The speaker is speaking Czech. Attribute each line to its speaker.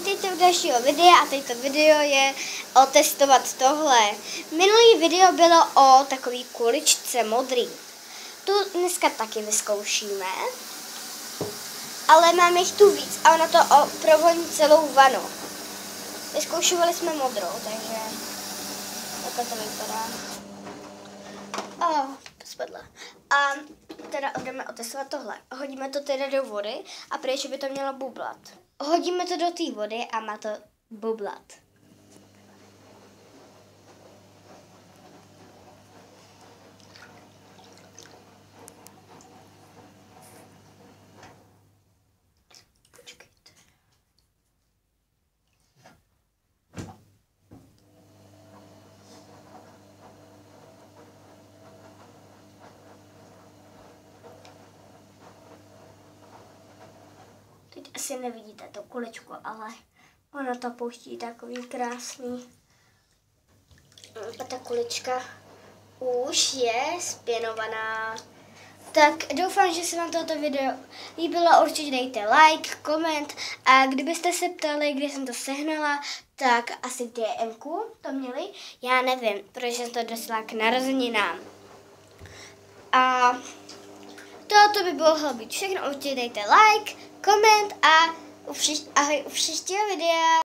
Speaker 1: Vítejte u dalšího videa a teď to video je otestovat tohle. Minulý video bylo o takový kuličce modrý. Tu dneska taky vyzkoušíme, ale máme jich tu víc a ono to provoní celou vanu. Vyzkoušovali jsme modrou, takže takhle to vypadá. Spadla. A teda jdeme otestovat tohle. Hodíme to teda do vody a pryč by to mělo bublat. Hodíme to do té vody a má to bublat. Počkejte. Teď asi nevidíte to kuličku, ale ono to pouští takový krásný. A ta kulička už je zpěnovaná. Tak doufám, že se vám toto video líbilo. Určitě dejte like, koment a kdybyste se ptali, kde jsem to sehnala, tak asi v DMku to měli. Já nevím, protože jsem to dostala k narozeninám. A toto by bylo být všechno. Určitě dejte like, koment a ahoj u příštího videa.